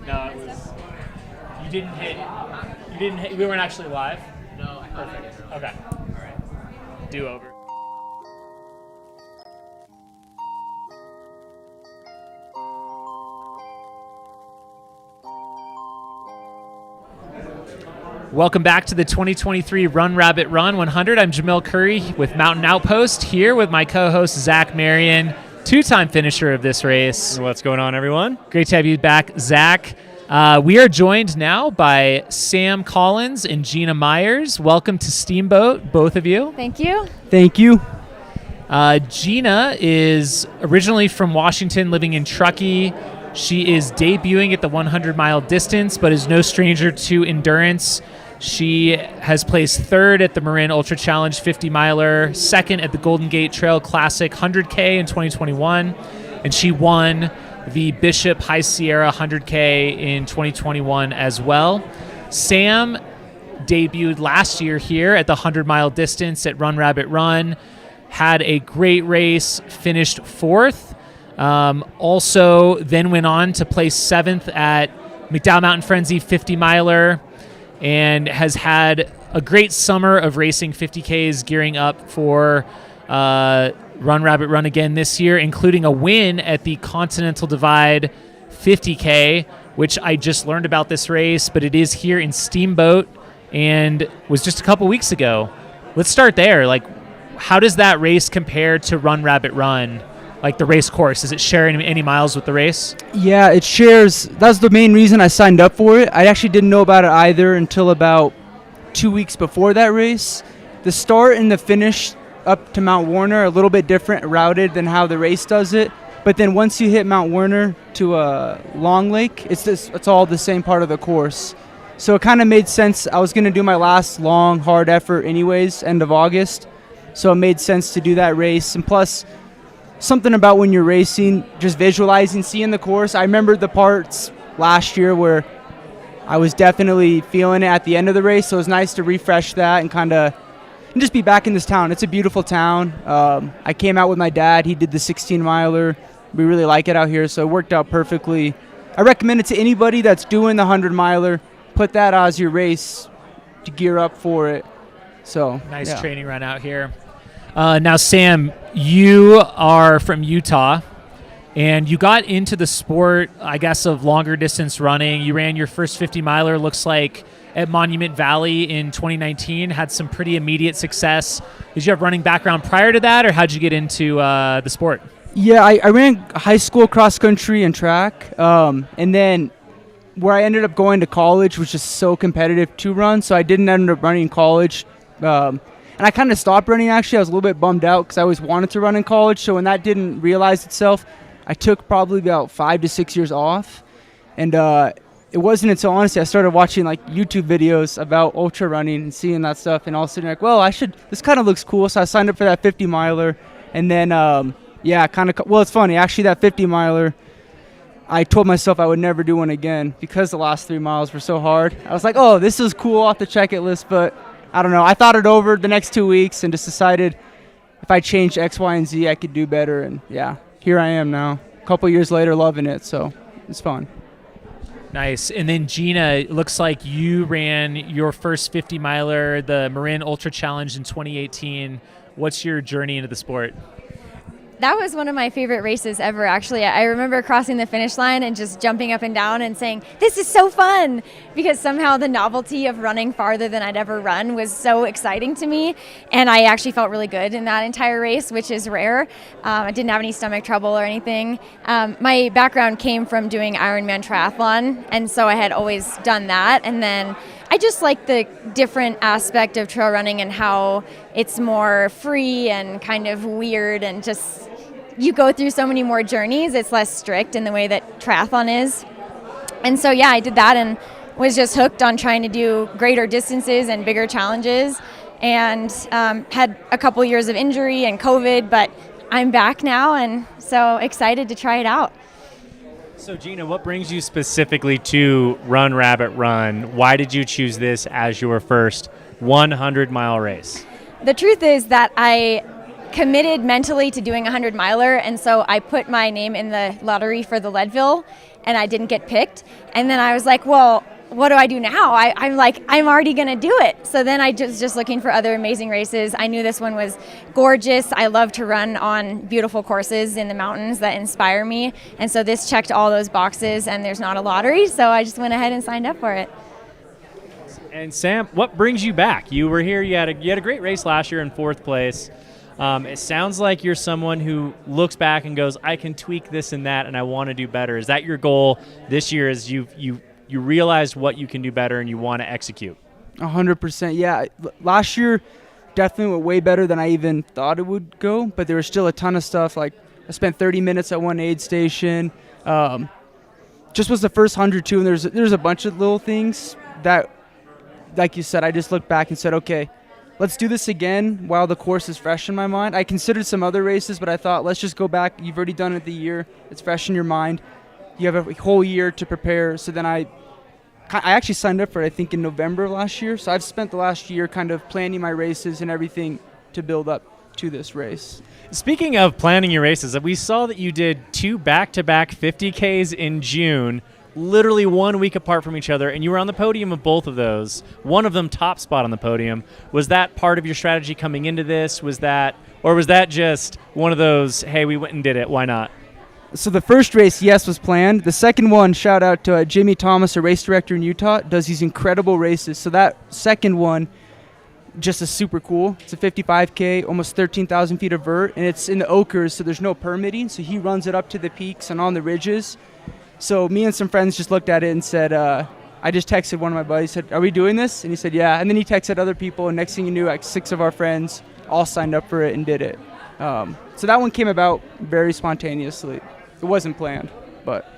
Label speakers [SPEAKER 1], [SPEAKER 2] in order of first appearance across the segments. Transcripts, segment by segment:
[SPEAKER 1] No, it was. You didn't hit. You didn't hit. We weren't actually live.
[SPEAKER 2] No, I thought I did.
[SPEAKER 1] Okay. All right. Do over. Welcome back to the 2023 Run Rabbit Run 100. I'm Jamil Curry with Mountain Outpost, here with my co-host Zach Marion, two-time finisher of this race.
[SPEAKER 3] What's going on, everyone?
[SPEAKER 1] Great to have you back, Zach. We are joined now by Sam Collins and Gina Myers. Welcome to Steamboat, both of you.
[SPEAKER 4] Thank you.
[SPEAKER 2] Thank you.
[SPEAKER 1] Gina is originally from Washington, living in Truckee. She is debuting at the 100-mile distance, but is no stranger to endurance. She has placed third at the Marin Ultra Challenge 50-miler, second at the Golden Gate Trail Classic 100K in 2021, and she won the Bishop High Sierra 100K in 2021 as well. Sam debuted last year here at the 100-mile distance at Run Rabbit Run, had a great race, finished fourth. Also then went on to place seventh at McDowell Mountain Frenzy 50-miler, and has had a great summer of racing 50Ks, gearing up for Run Rabbit Run again this year, including a win at the Continental Divide 50K, which I just learned about this race, but it is here in Steamboat and was just a couple weeks ago. Let's start there. Like, how does that race compare to Run Rabbit Run? Like the race course, does it share any miles with the race?
[SPEAKER 2] Yeah, it shares. That's the main reason I signed up for it. I actually didn't know about it either until about 2 weeks before that race. The start and the finish up to Mount Warner are a little bit different routed than how the race does it. But then once you hit Mount Warner to Long Lake, it's all the same part of the course. So it kind of made sense. I was going to do my last long, hard effort anyways, end of August. So it made sense to do that race. And plus, something about when you're racing, just visualizing, seeing the course. I remember the parts last year where I was definitely feeling it at the end of the race, so it was nice to refresh that and just be back in this town. It's a beautiful town. I came out with my dad. He did the 16-miler. We really like it out here, so it worked out perfectly. I recommend it to anybody that's doing the 100-miler. Put that as your race to gear up for it. So
[SPEAKER 1] nice training run out here. Now, Sam, you are from Utah, and you got into the sport, I guess, of longer distance running. You ran your first 50-miler, looks like, at Monument Valley in 2019, had some pretty immediate success. Did you have running background prior to that, or how'd you get into the sport?
[SPEAKER 2] Yeah, I ran high school cross country and track, and then where I ended up going to college was just so competitive to run, so I didn't end up running in college. And I kind of stopped running, actually. I was a little bit bummed out because I always wanted to run in college. So when that didn't realize itself, I took probably about 5 to 6 years off. And it wasn't until, honestly, I started watching like YouTube videos about ultra running and seeing that stuff. And all of a sudden, like, well, this kind of looks cool. So I signed up for that 50-miler. And then, it's funny. Actually, that 50-miler, I told myself I would never do one again because the last 3 miles were so hard. I was like, oh, this is cool, off the check it list, but I don't know. I thought it over the next 2 weeks and just decided if I changed X, Y, and Z, I could do better. And yeah, here I am now, a couple years later, loving it. So it's fun.
[SPEAKER 1] Nice. And then Gina, it looks like you ran your first 50-miler, the Marin Ultra Challenge in 2018. What's your journey into the sport?
[SPEAKER 4] That was one of my favorite races ever, actually. I remember crossing the finish line and just jumping up and down and saying, this is so fun, because somehow the novelty of running farther than I'd ever run was so exciting to me. And I actually felt really good in that entire race, which is rare. I didn't have any stomach trouble or anything. My background came from doing Ironman triathlon, and so I had always done that. And then I just like the different aspect of trail running and how it's more free and kind of weird, and just you go through so many more journeys. It's less strict in the way that triathlon is. And so, yeah, I did that and was just hooked on trying to do greater distances and bigger challenges, and had a couple years of injury and COVID, but I'm back now and so excited to try it out.
[SPEAKER 3] So Gina, what brings you specifically to Run Rabbit Run? Why did you choose this as your first 100-mile race?
[SPEAKER 4] The truth is that I committed mentally to doing a 100-miler, and so I put my name in the lottery for the Leadville, and I didn't get picked. And then I was like, well, what do I do now? I'm already going to do it. So then I just looking for other amazing races. I knew this one was gorgeous. I love to run on beautiful courses in the mountains that inspire me. And so this checked all those boxes, and there's not a lottery. So I just went ahead and signed up for it.
[SPEAKER 3] And Sam, what brings you back? You were here. You had a great race last year in 4th place. It sounds like you're someone who looks back and goes, I can tweak this and that, and I want to do better. Is that your goal this year? Is you realized what you can do better and you want to execute?
[SPEAKER 2] 100%. Yeah. Last year definitely went way better than I even thought it would go, but there was still a ton of stuff. Like I spent 30 minutes at one aid station. Just was the first 100 too, and there's a bunch of little things that, like you said, I just looked back and said, okay, let's do this again while the course is fresh in my mind. I considered some other races, but I thought, let's just go back. You've already done it the year. It's fresh in your mind. You have a whole year to prepare. So then I actually signed up for it, I think, in November of last year. So I've spent the last year kind of planning my races and everything to build up to this race.
[SPEAKER 3] Speaking of planning your races, we saw that you did 2 back-to-back 50Ks in June, literally 1 week apart from each other, and you were on the podium of both of those. One of them top spot on the podium. Was that part of your strategy coming into this? Was that just one of those, hey, we went and did it, why not?
[SPEAKER 2] So the first race, yes, was planned. The second one, shout out to Jimmy Thomas, a race director in Utah, does these incredible races. So that second one just is super cool. It's a 55K, almost 13,000 feet of vert, and it's in the Oakers, so there's no permitting. So he runs it up to the peaks and on the ridges. So me and some friends just looked at it and said, I just texted one of my buddies, said, are we doing this? And he said, yeah. And then he texted other people, and next thing you knew, like 6 of our friends all signed up for it and did it. So that one came about very spontaneously. It wasn't planned, but...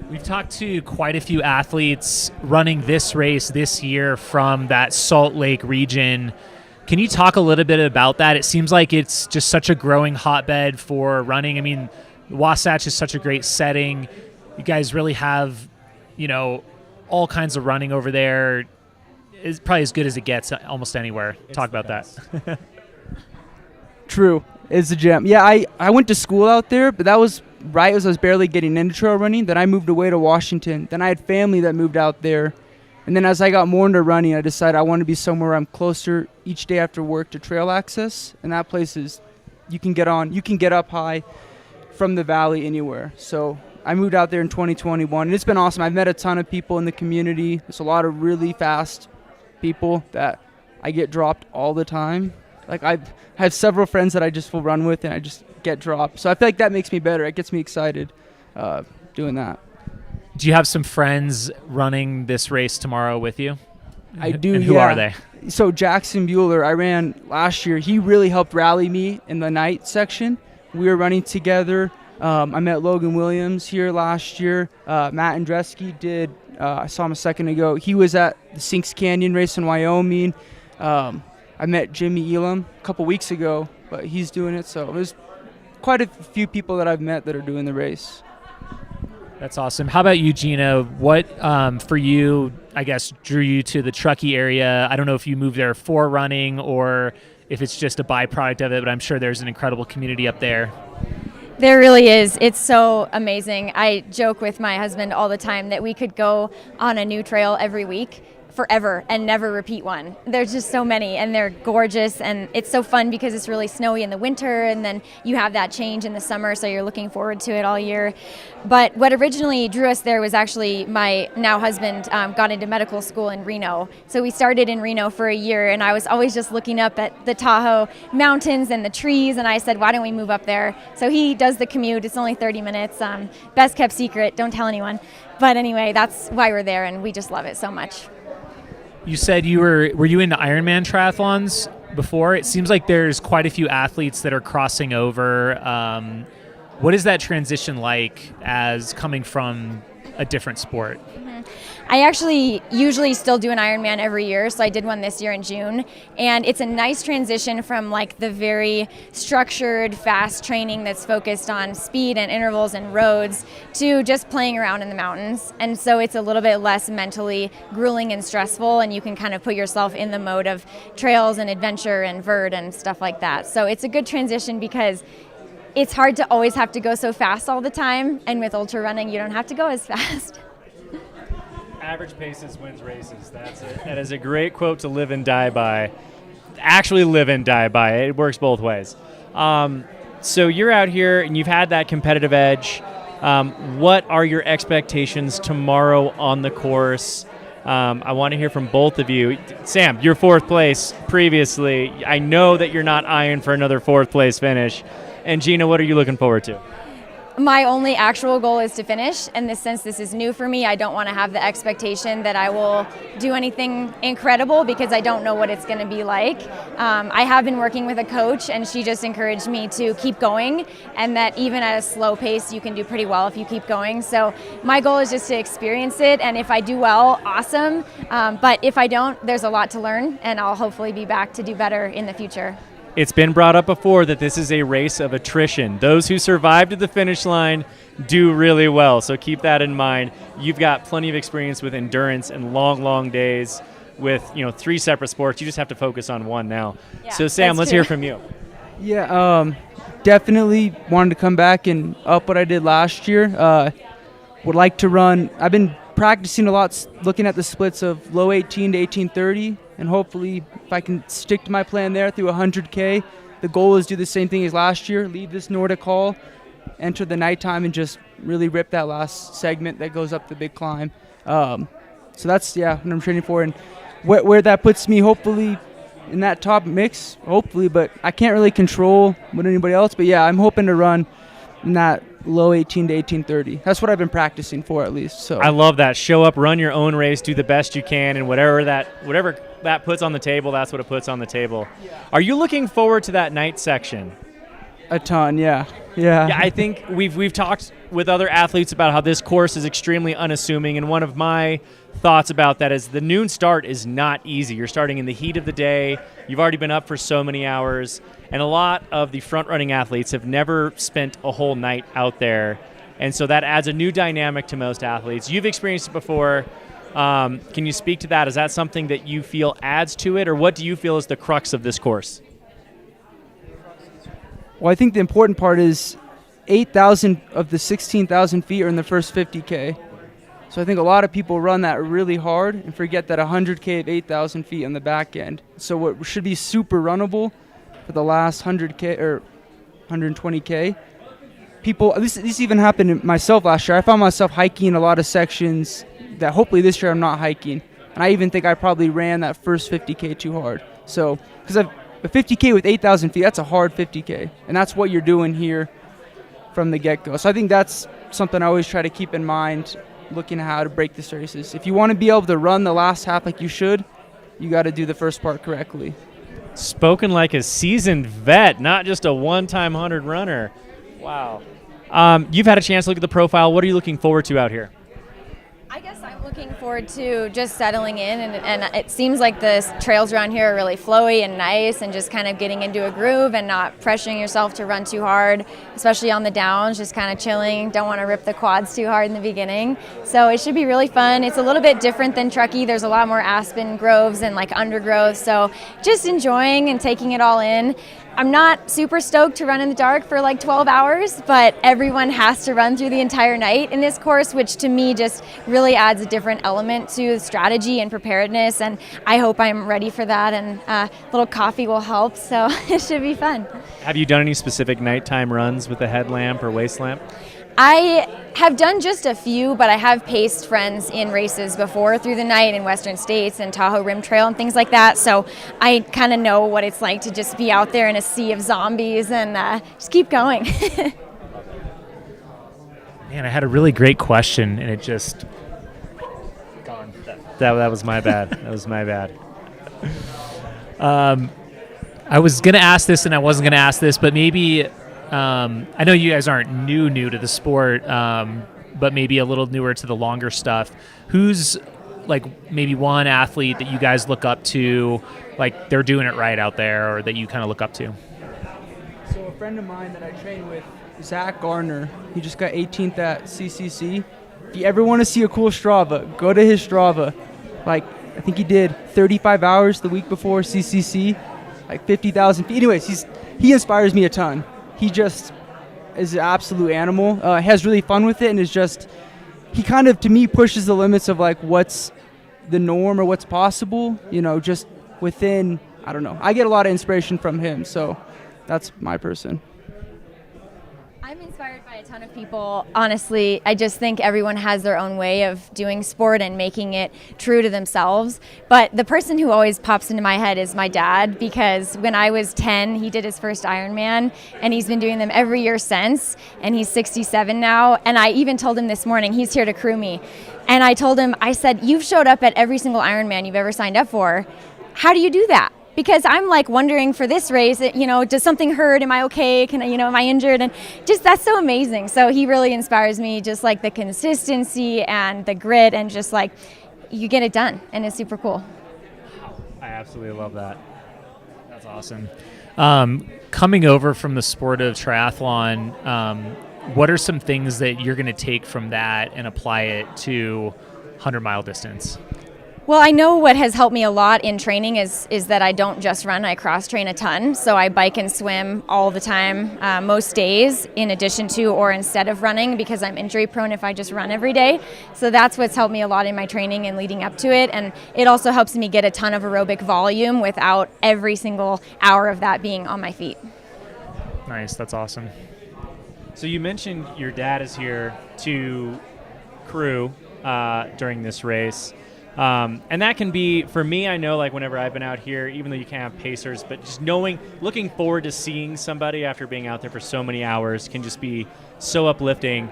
[SPEAKER 1] We've talked to quite a few athletes running this race this year from that Salt Lake region. Can you talk a little bit about that? It seems like it's just such a growing hotbed for running. I mean, Wasatch is such a great setting. You guys really have, all kinds of running over there. It's probably as good as it gets almost anywhere. Talk about that.
[SPEAKER 2] True. It's a gem. Yeah, I went to school out there, but that was right as I was barely getting into trail running. Then I moved away to Washington. Then I had family that moved out there. And then as I got more into running, I decided I wanted to be somewhere I'm closer each day after work to trail access. And that place is, you can get up high from the valley anywhere. So I moved out there in 2021, and it's been awesome. I've met a ton of people in the community. There's a lot of really fast people that I get dropped all the time. Like I have several friends that I just will run with, and I just get dropped. So I feel like that makes me better. It gets me excited doing that.
[SPEAKER 1] Do you have some friends running this race tomorrow with you?
[SPEAKER 2] I do,
[SPEAKER 1] and who are they?
[SPEAKER 2] So Jackson Bueller, I ran last year. He really helped rally me in the night section. We were running together. I met Logan Williams here last year. Matt Andreski did. I saw him a second ago. He was at the Sinks Canyon race in Wyoming. I met Jimmy Elam a couple weeks ago, but he's doing it. So there's quite a few people that I've met that are doing the race.
[SPEAKER 1] That's awesome. How about you, Gina? What, for you, I guess, drew you to the Truckee area? I don't know if you moved there for running or if it's just a byproduct of it, but I'm sure there's an incredible community up there.
[SPEAKER 4] There really is. It's so amazing. I joke with my husband all the time that we could go on a new trail every week forever and never repeat one. There's just so many, and they're gorgeous, and it's so fun because it's really snowy in the winter, and then you have that change in the summer, so you're looking forward to it all year. But what originally drew us there was actually my now husband got into medical school in Reno. So we started in Reno for a year, and I was always just looking up at the Tahoe mountains and the trees, and I said, why don't we move up there? So he does the commute. It's only 30 minutes. Best kept secret. Don't tell anyone. But anyway, that's why we're there, and we just love it so much.
[SPEAKER 1] You said were you into Ironman triathlons before? It seems like there's quite a few athletes that are crossing over. What is that transition like as coming from a different sport?
[SPEAKER 4] Mm-hmm. I actually usually still do an Ironman every year, so I did one this year in June, and it's a nice transition from like the very structured, fast training that's focused on speed and intervals and roads to just playing around in the mountains, and so it's a little bit less mentally grueling and stressful, and you can kind of put yourself in the mode of trails and adventure and vert and stuff like that. So it's a good transition because it's hard to always have to go so fast all the time, and with ultra running, you don't have to go as fast.
[SPEAKER 3] Average paces wins races. That's it. That is a great quote to live and die by. Actually live and die by. It works both ways. So you're out here and you've had that competitive edge. What are your expectations tomorrow on the course? I want to hear from both of you. Sam, you're 4th place previously. I know that you're not eyeing for another 4th place finish. And Gina, what are you looking forward to?
[SPEAKER 4] My only actual goal is to finish, and since this is new for me, I don't want to have the expectation that I will do anything incredible because I don't know what it's going to be like. I have been working with a coach, and she just encouraged me to keep going, and that even at a slow pace, you can do pretty well if you keep going. So my goal is just to experience it, and if I do well, awesome. But if I don't, there's a lot to learn, and I'll hopefully be back to do better in the future.
[SPEAKER 3] It's been brought up before that this is a race of attrition. Those who survive to the finish line do really well, so keep that in mind. You've got plenty of experience with endurance and long, long days with 3 separate sports. You just have to focus on one now.
[SPEAKER 4] Yeah,
[SPEAKER 3] so Sam, let's hear from you.
[SPEAKER 2] Yeah, definitely wanted to come back and up what I did last year. Would like to run. I've been practicing a lot, looking at the splits of low 18 to 18:30, and hopefully if I can stick to my plan there through 100K, the goal is do the same thing as last year, leave this Nordic hall, enter the nighttime, and just really rip that last segment that goes up the big climb. So that's, what I'm training for, and where that puts me, hopefully in that top mix, hopefully, but I can't really control what anybody else, but I'm hoping to run in that low 18 to 18:30. That's what I've been practicing for, at least. So
[SPEAKER 3] I love that. Show up, run your own race, do the best you can, and whatever that puts on the table, that's what it puts on the table. Yeah. Are you looking forward to that night section?
[SPEAKER 2] A ton, yeah.
[SPEAKER 3] I think we've talked with other athletes about how this course is extremely unassuming, and one of my thoughts about that is the noon start is not easy. You're starting in the heat of the day. You've already been up for so many hours, and a lot of the front-running athletes have never spent a whole night out there, and so that adds a new dynamic to most athletes. You've experienced it before. Can you speak to that? Is that something that you feel adds to it, or what do you feel is the crux of this course?
[SPEAKER 2] Well, I think the important part is 8,000 of the 16,000 feet are in the first 50K. So I think a lot of people run that really hard and forget that 100K of 8,000 feet on the back end. So what should be super runnable for the last 100K or 120K, people, this even happened to myself last year. I found myself hiking a lot of sections that hopefully this year I'm not hiking. And I even think I probably ran that first 50K too hard. So, because a 50K with 8,000 feet, that's a hard 50K. And that's what you're doing here from the get-go. So I think that's something I always try to keep in mind looking at how to break the races. If you want to be able to run the last half like you should, you got to do the first part correctly.
[SPEAKER 3] Spoken like a seasoned vet, not just a one-time 100 runner. Wow. You've had a chance to look at the profile. What are you looking forward to out here?
[SPEAKER 4] I guess I'm looking forward to just settling in, and it seems like the trails around here are really flowy and nice, and just kind of getting into a groove and not pressuring yourself to run too hard, especially on the downs, just kind of chilling. Don't want to rip the quads too hard in the beginning. So it should be really fun. It's a little bit different than Truckee. There's a lot more aspen groves and like undergrowth, so just enjoying and taking it all in. I'm not super stoked to run in the dark for like 12 hours, but everyone has to run through the entire night in this course, which to me just really adds a different element to strategy and preparedness, and I hope I'm ready for that, and a little coffee will help, so it should be fun.
[SPEAKER 3] Have you done any specific nighttime runs with a headlamp or waist lamp?
[SPEAKER 4] I have done just a few, but I have paced friends in races before through the night in Western States and Tahoe Rim Trail and things like that, so I kind of know what it's like to just be out there in a sea of zombies and just keep going.
[SPEAKER 1] Man, I had a really great question, and it just gone.
[SPEAKER 3] That was my bad. That was my bad.
[SPEAKER 1] I was going to ask this, and I wasn't going to ask this, but maybe I know you guys aren't new to the sport, but maybe a little newer to the longer stuff. Who's like maybe one athlete that you guys look up to, like they're doing it right out there, or that you kind of look up to?
[SPEAKER 2] So a friend of mine that I train with, Zach Garner, he just got 18th at CCC. If you ever want to see a cool Strava, go to his Strava. Like, I think he did 35 hours the week before CCC, like 50,000 feet. Anyways, he inspires me a ton. He just is an absolute animal. Has really fun with it, and is just, he kind of, to me, pushes the limits of like what's the norm or what's possible, just within, I don't know. I get a lot of inspiration from him, so that's my person.
[SPEAKER 4] I'm inspired by a ton of people. Honestly, I just think everyone has their own way of doing sport and making it true to themselves. But the person who always pops into my head is my dad, because when I was 10, he did his first Ironman, and he's been doing them every year since, and he's 67 now. And I even told him this morning, he's here to crew me. And I told him, I said, you've showed up at every single Ironman you've ever signed up for. How do you do that? Because I'm like wondering for this race, does something hurt? Am I okay? Am I injured? And just, that's so amazing. So he really inspires me, just like the consistency and the grit, and just like you get it done, and it's super cool.
[SPEAKER 3] I absolutely love that.
[SPEAKER 1] That's awesome. Coming over from the sport of triathlon, what are some things that you're going to take from that and apply it to 100-mile distance?
[SPEAKER 4] Well, I know what has helped me a lot in training is that I don't just run, I cross-train a ton. So I bike and swim all the time, most days, in addition to or instead of running, because I'm injury prone if I just run every day. So that's what's helped me a lot in my training and leading up to it. And it also helps me get a ton of aerobic volume without every single hour of that being on my feet.
[SPEAKER 1] Nice, that's awesome.
[SPEAKER 3] So you mentioned your dad is here to crew during this race. And that can be, for me, I know, like whenever I've been out here, even though you can't have pacers, but just looking forward to seeing somebody after being out there for so many hours can just be so uplifting.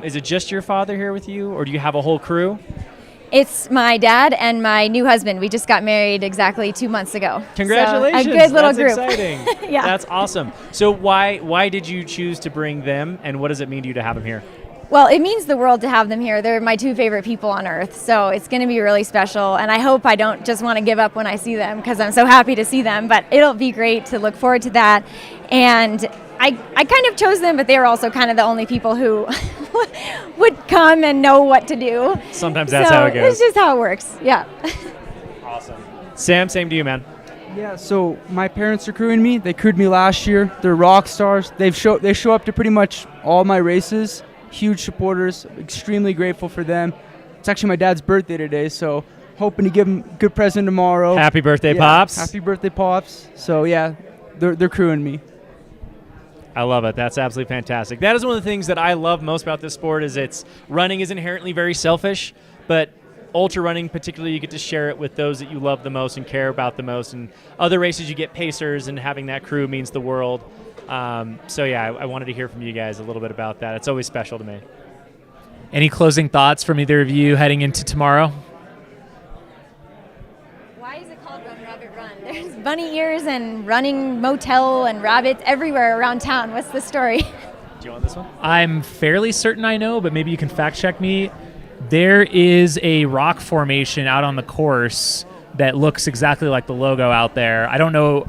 [SPEAKER 3] Is it just your father here with you, or do you have a whole crew?
[SPEAKER 4] It's my dad and my new husband. We just got married exactly 2 months ago.
[SPEAKER 3] Congratulations.
[SPEAKER 4] So a good little
[SPEAKER 3] That's
[SPEAKER 4] group.
[SPEAKER 3] Exciting.
[SPEAKER 4] Yeah.
[SPEAKER 3] That's awesome. So why did you choose to bring them, and what does it mean to you to have them here?
[SPEAKER 4] Well, it means the world to have them here. They're my two favorite people on earth, so it's going to be really special. And I hope I don't just want to give up when I see them, because I'm so happy to see them. But it'll be great to look forward to that. And I kind of chose them, but they were also kind of the only people who would come and know what to do.
[SPEAKER 3] Sometimes that's how it goes.
[SPEAKER 4] It's just how it works. Yeah.
[SPEAKER 3] Awesome. Sam, same to you, man.
[SPEAKER 2] Yeah, so my parents are crewing me. They crewed me last year. They're rock stars. They show up to pretty much all my races. Huge supporters, extremely grateful for them. It's actually my dad's birthday today, so hoping to give him a good present tomorrow.
[SPEAKER 3] Happy birthday, Pops.
[SPEAKER 2] Happy birthday, Pops. So yeah, they're crewing me.
[SPEAKER 3] I love it. That's absolutely fantastic. That is one of the things that I love most about this sport is running is inherently very selfish, but ultra running particularly, you get to share it with those that you love the most and care about the most. And other races you get pacers, and having that crew means the world. So yeah, I wanted to hear from you guys a little bit about that. It's always special to me.
[SPEAKER 1] Any closing thoughts from either of you heading into tomorrow?
[SPEAKER 4] Why is it called Run Rabbit Run? There's bunny ears and running motel and rabbits everywhere around town. What's the story?
[SPEAKER 3] Do you want this one?
[SPEAKER 1] I'm fairly certain I know, but maybe you can fact check me. There is a rock formation out on the course that looks exactly like the logo out there. I don't know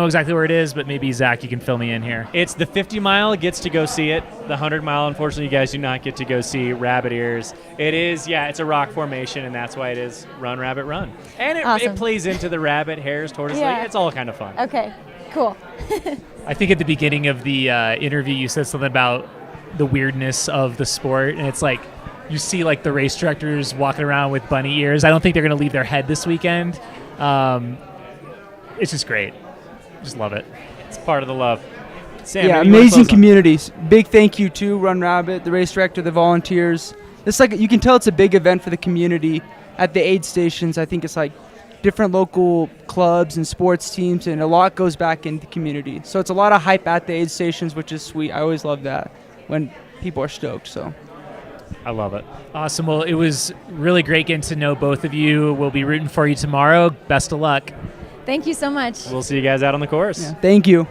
[SPEAKER 1] exactly where it is, but maybe Zach, you can fill me in here.
[SPEAKER 3] It's the 50 mile gets to go see it. The 100 mile, unfortunately, you guys do not get to go see rabbit ears. It is, it's a rock formation, and that's why it is Run Rabbit Run. And it plays into the rabbit, hares, tortoises.
[SPEAKER 4] Yeah.
[SPEAKER 3] It's all kind of fun.
[SPEAKER 4] Okay, cool.
[SPEAKER 1] I think at the beginning of the interview, you said something about the weirdness of the sport, and it's like, you see like the race directors walking around with bunny ears. I don't think they're going to leave their head this weekend. It's just great. Just love it.
[SPEAKER 3] It's part of the love. Sam,
[SPEAKER 2] yeah, amazing communities. Big thank you to Run Rabbit, the race director, the volunteers. It's like, you can tell it's a big event for the community. At the aid stations, I think it's like different local clubs and sports teams, and a lot goes back into the community. So it's a lot of hype at the aid stations, which is sweet. I always love that when people are stoked. So
[SPEAKER 3] I love it.
[SPEAKER 1] Awesome. Well, it was really great getting to know both of you. We'll be rooting for you tomorrow. Best of luck.
[SPEAKER 4] Thank you so much.
[SPEAKER 3] We'll see you guys out on the course.
[SPEAKER 2] yeah, thank you.